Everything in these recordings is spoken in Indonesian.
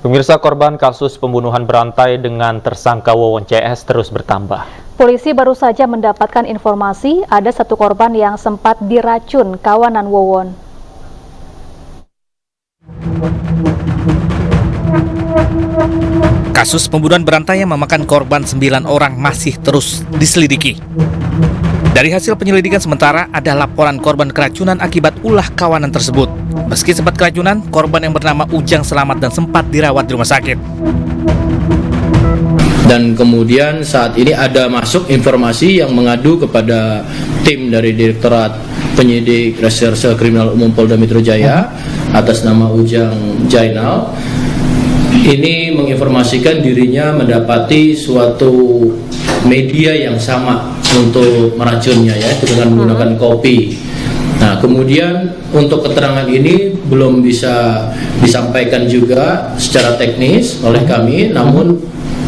Pemirsa, korban kasus pembunuhan berantai dengan tersangka Wawon CS terus bertambah. Polisi baru saja mendapatkan informasi ada satu korban yang sempat diracun kawanan Wawon. Kasus pembunuhan berantai yang memakan korban 9 orang masih terus diselidiki. Dari hasil penyelidikan sementara, ada laporan korban keracunan akibat ulah kawanan tersebut. Meski sempat keracunan, korban yang bernama Ujang selamat dan sempat dirawat di rumah sakit. Dan kemudian saat ini ada masuk informasi yang mengadu kepada tim dari Direktorat Penyidik Reserse Kriminal Umum Polda Metro Jaya atas nama Ujang Jainal. Ini menginformasikan dirinya mendapati suatu media yang sama untuk meracunnya, yaitu dengan menggunakan kopi. Nah, kemudian untuk keterangan ini belum bisa disampaikan juga secara teknis oleh kami, namun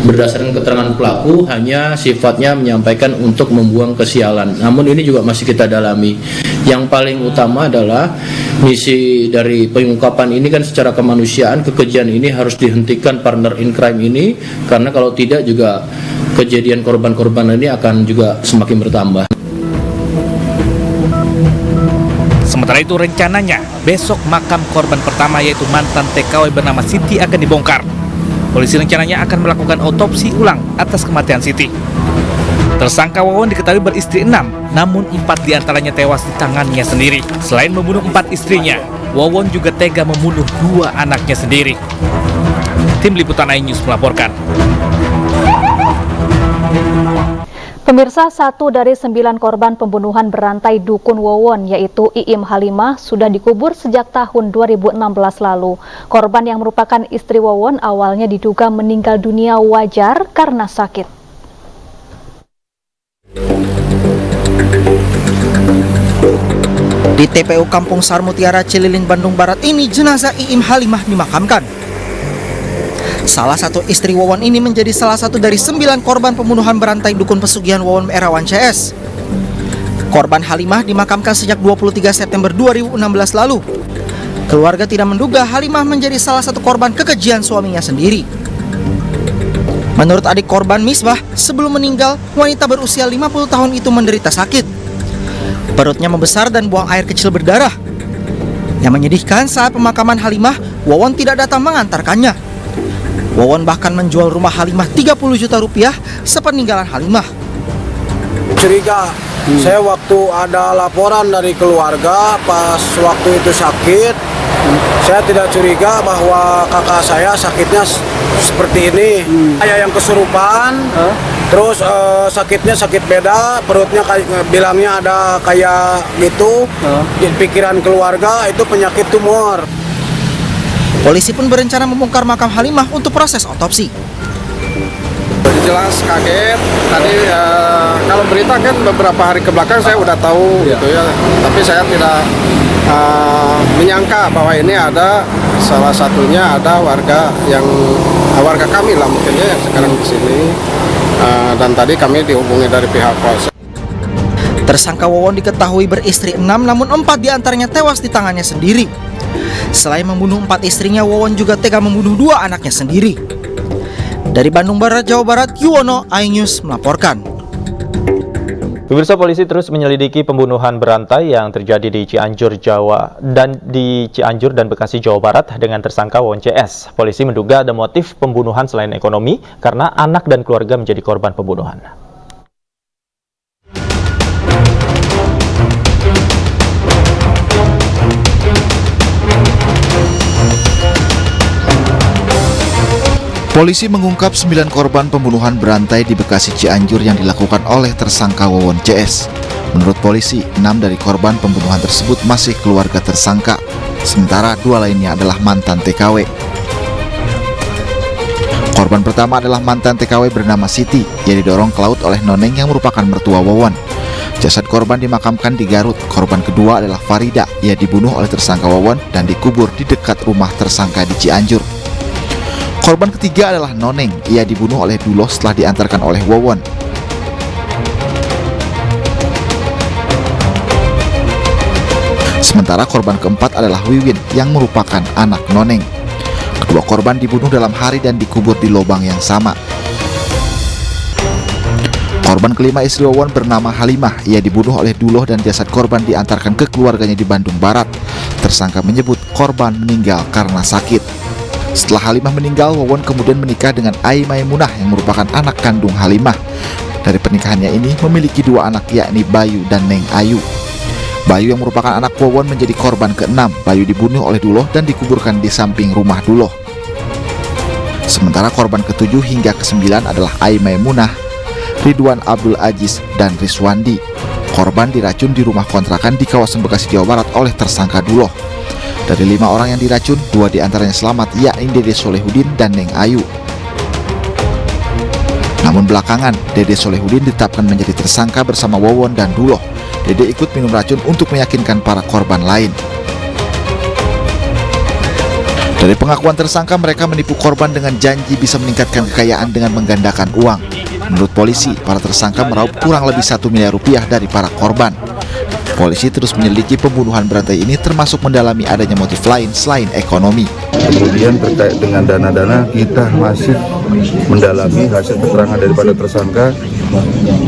berdasarkan keterangan pelaku hanya sifatnya menyampaikan untuk membuang kesialan. Namun ini juga masih kita dalami. Yang paling utama adalah misi dari pengungkapan ini kan secara kemanusiaan, kekejian ini harus dihentikan partner in crime ini, karena kalau tidak juga kejadian korban-korban ini akan juga semakin bertambah. Sementara itu rencananya besok makam korban pertama yaitu mantan TKW bernama Siti akan dibongkar. Polisi rencananya akan melakukan otopsi ulang atas kematian Siti. Tersangka Wawon diketahui beristri 6, namun 4 diantaranya tewas di tangannya sendiri. Selain membunuh 4 istrinya, Wawon juga tega membunuh 2 anaknya sendiri. Tim Liputan iNews melaporkan. Pemirsa, 1 dari 9 korban pembunuhan berantai Dukun Wawon yaitu Iim Halimah sudah dikubur sejak tahun 2016 lalu. Korban yang merupakan istri Wawon awalnya diduga meninggal dunia wajar karena sakit. Di TPU Kampung Sar Mutiara, Cililin, Bandung Barat ini jenazah Iim Halimah dimakamkan. Salah satu istri Wawon ini menjadi salah satu dari 9 korban pembunuhan berantai dukun pesugihan Wawon Erawan CS. Korban Halimah dimakamkan sejak 23 September 2016 lalu. Keluarga tidak menduga Halimah menjadi salah satu korban kekejian suaminya sendiri. Menurut adik korban Misbah, sebelum meninggal, wanita berusia 50 tahun itu menderita sakit. Perutnya membesar dan buang air kecil berdarah. Yang menyedihkan, saat pemakaman Halimah, Wawon tidak datang mengantarkannya. Wawon bahkan menjual rumah Halimah 30 juta rupiah sepeninggalan Halimah. Curiga, saya waktu ada laporan dari keluarga pas waktu itu sakit, saya tidak curiga bahwa kakak saya sakitnya seperti ini. Saya yang kesurupan, terus sakitnya sakit beda, perutnya bilangnya ada kayak gitu. Di pikiran keluarga itu penyakit tumor. Polisi pun berencana membongkar makam Halimah untuk proses otopsi. Jelas kaget. Tadi kalau berita kan beberapa hari ke belakang saya udah tahu gitu ya. Tapi saya tidak menyangka bahwa ini ada salah satunya ada warga kami lah mungkin ya yang sekarang di sini. Dan tadi kami dihubungi dari pihak polsek. Tersangka Wawon diketahui beristri 6, namun 4 diantaranya tewas di tangannya sendiri. Selain membunuh 4 istrinya, Wawon juga tega membunuh 2 anaknya sendiri. Dari Bandung Barat, Jawa Barat, Yuwono, iNews melaporkan. Pemirsa, polisi terus menyelidiki pembunuhan berantai yang terjadi di Cianjur dan Bekasi, Jawa Barat dengan tersangka Wawon CS. Polisi menduga ada motif pembunuhan selain ekonomi karena anak dan keluarga menjadi korban pembunuhan. Polisi mengungkap 9 korban pembunuhan berantai di Bekasi Cianjur yang dilakukan oleh tersangka Wawon CS. Menurut polisi, 6 dari korban pembunuhan tersebut masih keluarga tersangka, sementara 2 lainnya adalah mantan TKW. Korban pertama adalah mantan TKW bernama Siti, yang didorong ke laut oleh Noneng yang merupakan mertua Wawon. Jasad korban dimakamkan di Garut. Korban kedua adalah Farida, ia dibunuh oleh tersangka Wawon dan dikubur di dekat rumah tersangka di Cianjur. Korban ketiga adalah Noneng, ia dibunuh oleh Duloh setelah diantarkan oleh Wawon. Sementara korban keempat adalah Wiwin yang merupakan anak Noneng. Kedua korban dibunuh dalam hari dan dikubur di lubang yang sama. Korban kelima istri Wawon bernama Halimah. Ia dibunuh oleh Duloh dan jasad korban diantarkan ke keluarganya di Bandung Barat. Tersangka menyebut korban meninggal karena sakit. Setelah Halimah meninggal, Wawon kemudian menikah dengan Ai Maimunah yang merupakan anak kandung Halimah. Dari pernikahannya ini memiliki dua anak, yakni Bayu dan Neng Ayu. Bayu yang merupakan anak Wawon menjadi korban ke-6. Bayu dibunuh oleh Duloh dan dikuburkan di samping rumah Duloh. Sementara korban ke-7 hingga ke-9 adalah Ai Maimunah, Ridwan Abdul Aziz, dan Riswandi. Korban diracun di rumah kontrakan di kawasan Bekasi, Jawa Barat oleh tersangka Duloh. Dari 5 orang yang diracun, 2 diantaranya selamat, yakni Dede Solehudin dan Neng Ayu. Namun belakangan, Dede Solehudin ditetapkan menjadi tersangka bersama Wawon dan Duloh. Dede ikut minum racun untuk meyakinkan para korban lain. Dari pengakuan tersangka, mereka menipu korban dengan janji bisa meningkatkan kekayaan dengan menggandakan uang. Menurut polisi, para tersangka meraup kurang lebih 1 miliar rupiah dari para korban. Polisi terus menyelidiki pembunuhan berantai ini, termasuk mendalami adanya motif lain selain ekonomi. Kemudian terkait dengan dana-dana, kita masih mendalami hasil keterangan daripada tersangka,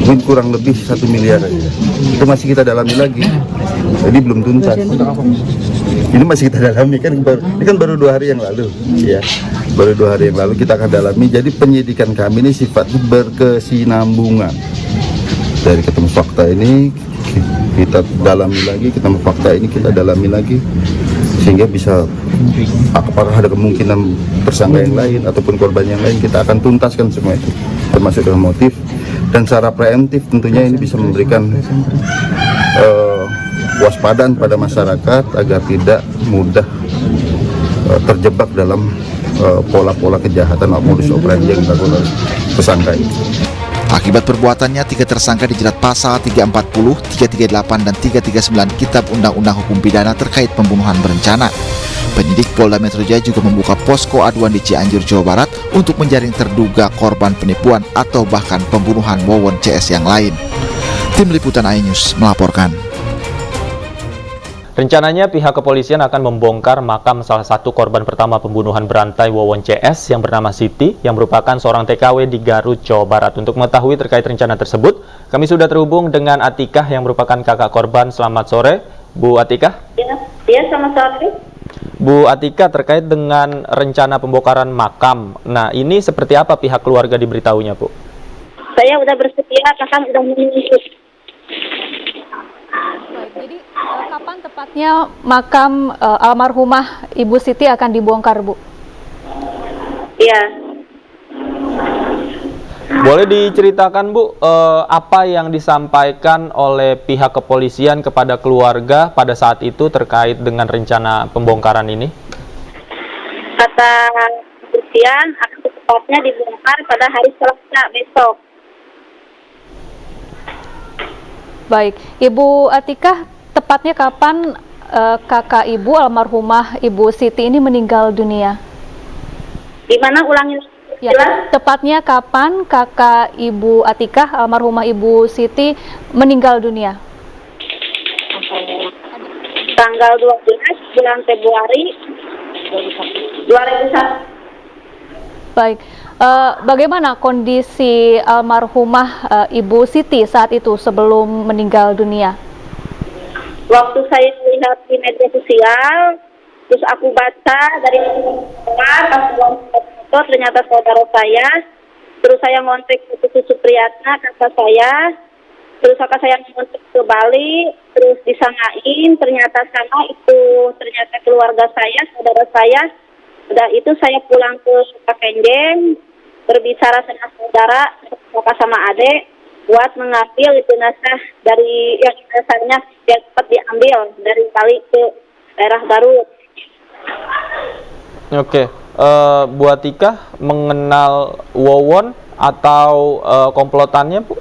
mungkin kurang lebih 1 miliar aja. Itu masih kita dalami lagi, jadi belum tuntas. Ini masih kita dalami, ini kan baru 2 hari yang lalu, ya. Baru 2 hari yang lalu kita akan dalami. Jadi penyidikan kami ini sifatnya berkesinambungan. Dari ketemu fakta ini kita dalami lagi, ketemu fakta ini kita dalami lagi, sehingga bisa apakah ada kemungkinan tersangka yang lain ataupun korban yang lain, kita akan tuntaskan semua itu, termasuk dengan motif. Dan secara preemptif tentunya ini bisa memberikan waspadaan pada masyarakat agar tidak mudah terjebak dalam pola-pola kejahatan atau modus operandi yang dilakukan oleh tersangka ini. Akibat perbuatannya, 3 tersangka dijerat pasal 340, 338, dan 339 Kitab Undang-Undang Hukum Pidana terkait pembunuhan berencana. Penyidik Polda Metro Jaya juga membuka posko aduan di Cianjur, Jawa Barat untuk menjaring terduga korban penipuan atau bahkan pembunuhan Wawon CS yang lain. Tim Liputan iNews melaporkan. Rencananya pihak kepolisian akan membongkar makam salah satu korban pertama pembunuhan berantai Wawon CS yang bernama Siti, yang merupakan seorang TKW di Garut, Jawa Barat. Untuk mengetahui terkait rencana tersebut, kami sudah terhubung dengan Atikah yang merupakan kakak korban. Selamat sore, Bu Atikah. Ya, selamat sore. Bu Atikah, terkait dengan rencana pembongkaran makam, nah ini seperti apa pihak keluarga diberitahunya, Bu? Saya udah bersedia, bahkan udah menunggu. Jadi kapan tepatnya makam almarhumah Ibu Siti akan dibongkar, Bu? Iya. Boleh diceritakan, Bu, apa yang disampaikan oleh pihak kepolisian kepada keluarga pada saat itu terkait dengan rencana pembongkaran ini? Kata kepolisian akan tepatnya dibongkar pada hari Selasa besok. Baik, Ibu Atikah, tepatnya kapan kakak Ibu almarhumah Ibu Siti ini meninggal dunia? Gimana, ulangin? Ya, tepatnya kapan kakak Ibu Atikah almarhumah Ibu Siti meninggal dunia? Tanggal 12 bulan Februari 2001. Baik, bagaimana kondisi almarhumah Ibu Siti saat itu sebelum meninggal dunia? Waktu saya lihat di media sosial, terus aku baca dari pas ternyata saudara saya, terus saya ngontek ke Susu Supriyatna, kakak saya, terus kakak saya ngontek ke Bali, terus disangain, ternyata sama itu, ternyata keluarga saya, saudara saya. Udah itu saya pulang ke Pakenjeng, berbicara sama saudara, kakak sama adik, buat mengambil itu nasah dari yang dasarnya yang cepat diambil dari Bali ke daerah Garut. Oke, Bu Atikah mengenal Wawon atau komplotannya, Bu?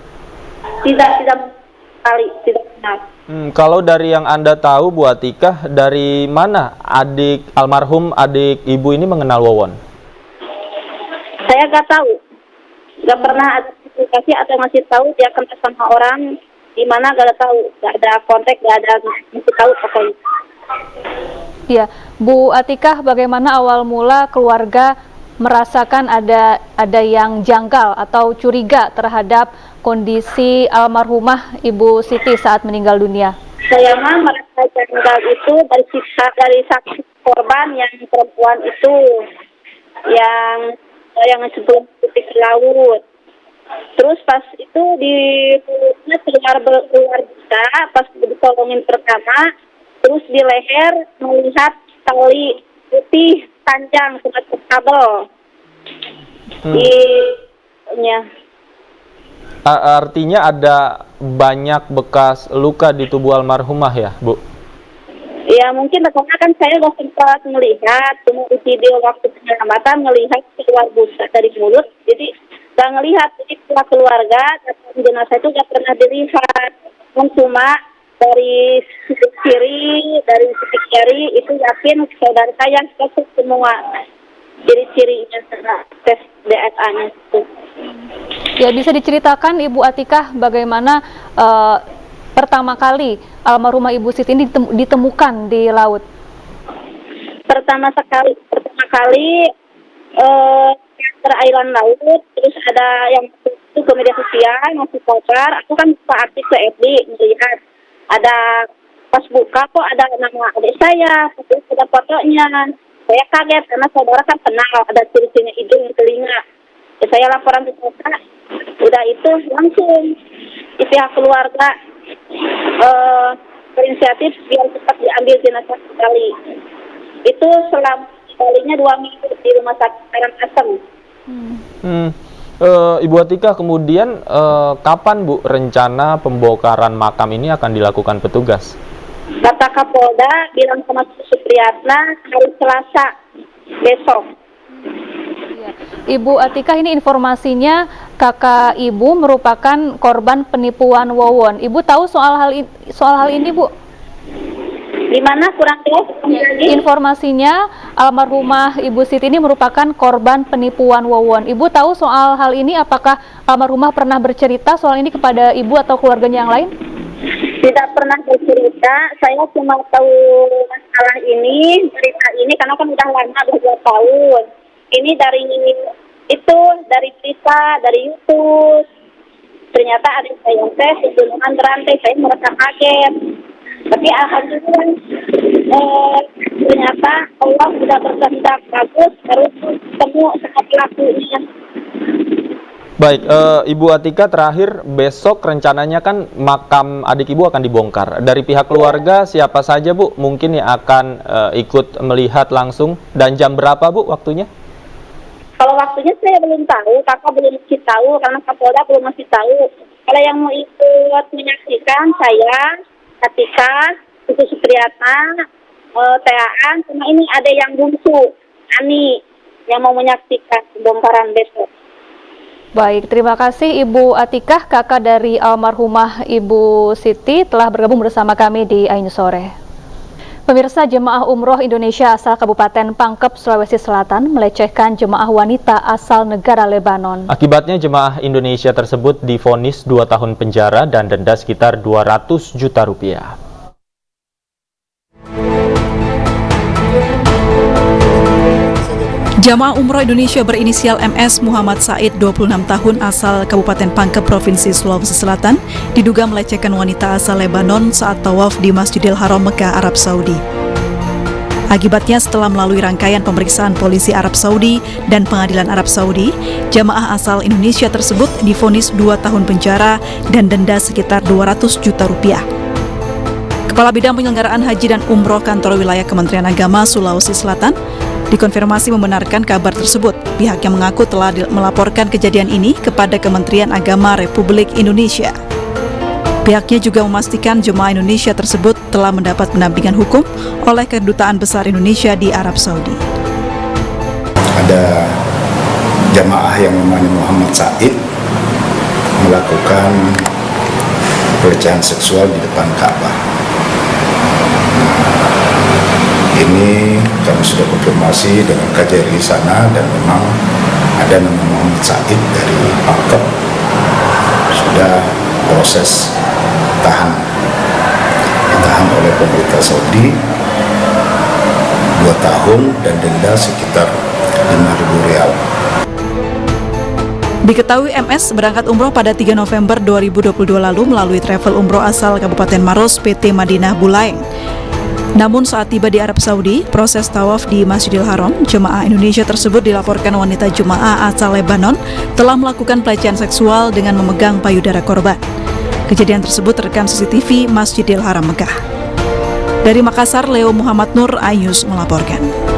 Tidak kenal. Kalau dari yang Anda tahu, Bu Atikah, dari mana almarhum adik Ibu ini mengenal Wawon? Saya nggak tahu, nggak pernah ada komunikasi atau masih tahu dia kenal sama orang di mana, nggak tahu, nggak ada kontak, nggak ada masih tahu pokoknya. Ya, Bu Atikah, bagaimana awal mula keluarga merasakan ada yang janggal atau curiga terhadap kondisi almarhumah Ibu Siti saat meninggal dunia? Saya mah merasa janggal itu dari saksi korban yang perempuan itu yang sebelum titik laut. Terus pas itu di mulutnya keluar bisa pas ditolongin pertama, terus di leher melihat tali putih panjang semacam kabel. Artinya ada banyak bekas luka di tubuh almarhumah ya, Bu? Ya mungkin karena kan saya nggak sempat melihat, cuma di video waktu penyelamatan melihat keluar busa dari mulut, jadi nggak ngelihat. Jadi keluarga datang jenazah itu nggak pernah dilihat, cuma dari sisi kiri, dari sisi kiri itu yakin saudara saya cocok semua ciri-cirinya serta tes DNA-nya itu. Ya, bisa diceritakan Ibu Atikah bagaimana pertama kali almarhumah Ibu Siti ini ditemukan di laut? Pertama kali perairan laut, terus ada yang itu ke media sosial masih kotor. Aku kan buka aktif ke FB melihat ada pas buka kok ada nama adik saya, terus ada fotonya. Saya kaget karena saudara kan kenal, ada ciri-cirinya hidung, telinga. Ya, saya laporan ke kota, udah itu langsung di pihak keluarga berinisiatif biar cepat diambil jenazah kembali. Itu selama kalinya 2 minggu di rumah sakit Karangasem. Ibu Atikah, kemudian kapan Bu rencana pembongkaran makam ini akan dilakukan petugas? Kata Kapolda bilang sama Supriyatna hari Selasa besok. Ibu Atikah, ini informasinya kakak Ibu merupakan korban penipuan Wawon. Ibu tahu soal hal ini, Bu? Di mana kurang jelas? Informasinya almarhumah Ibu Siti ini merupakan korban penipuan Wawon. Ibu tahu soal hal ini? Apakah almarhumah pernah bercerita soal ini kepada Ibu atau keluarganya yang lain? Tidak pernah bercerita. Saya cuma tahu masalah ini, cerita ini karena kan udah lama, 2 tahun. Ini dari berita, dari YouTube. Ternyata ada saya pembunuhan berantai, saya merasa kaget. Tapi alhamdulillah ternyata Allah sudah berkehendak bagus, terus ketemu sama pelakunya. Baik, Ibu Atikah, terakhir besok rencananya kan makam adik Ibu akan dibongkar. Dari pihak keluarga siapa saja Bu mungkin yang akan ikut melihat langsung, dan jam berapa Bu waktunya? Kalau waktunya saya belum tahu, kakak belum masih tahu karena Kapolda belum masih tahu. Kalau yang mau ikut menyaksikan saya, Atikah, Ibu Supriyatna, Teaan, cuma ini ada yang bungsu, Ani, yang mau menyaksikan pembongkaran besok. Baik, terima kasih Ibu Atikah, kakak dari almarhumah Ibu Siti, telah bergabung bersama kami di Ainus Sore. Pemirsa, jemaah umroh Indonesia asal Kabupaten Pangkep, Sulawesi Selatan melecehkan jemaah wanita asal negara Lebanon. Akibatnya jemaah Indonesia tersebut divonis 2 tahun penjara dan denda sekitar 200 juta rupiah. Jamaah umroh Indonesia berinisial MS Muhammad Said, 26 tahun, asal Kabupaten Pangkep, Provinsi Sulawesi Selatan, diduga melecehkan wanita asal Lebanon saat tawaf di Masjidil Haram Mekah, Arab Saudi. Akibatnya, setelah melalui rangkaian pemeriksaan polisi Arab Saudi dan pengadilan Arab Saudi, jamaah asal Indonesia tersebut divonis 2 tahun penjara dan denda sekitar 200 juta rupiah. Kepala Bidang Penyelenggaraan Haji dan Umroh Kantor Wilayah Kementerian Agama Sulawesi Selatan dikonfirmasi membenarkan kabar tersebut. Pihaknya mengaku telah melaporkan kejadian ini kepada Kementerian Agama Republik Indonesia. Pihaknya juga memastikan jemaah Indonesia tersebut telah mendapat pendampingan hukum oleh Kedutaan Besar Indonesia di Arab Saudi. Ada jamaah yang namanya Muhammad Said melakukan pelecehan seksual di depan Ka'bah. Ini kami sudah konfirmasi dengan KJRI sana dan memang ada nama Muhammad Said dari Pangkep sudah proses ditahan oleh pemerintah Saudi tahun dan denda sekitar 5.000 rial. Diketahui MS berangkat umroh pada 3 November 2022 lalu melalui travel umroh asal Kabupaten Maros PT Madinah Bulaeng. Namun saat tiba di Arab Saudi, proses tawaf di Masjidil Haram, jemaah Indonesia tersebut dilaporkan wanita jemaah asal Lebanon telah melakukan pelecehan seksual dengan memegang payudara korban. Kejadian tersebut terekam CCTV Masjidil Haram Mekah. Dari Makassar, Leo Muhammad Nur, iNews melaporkan.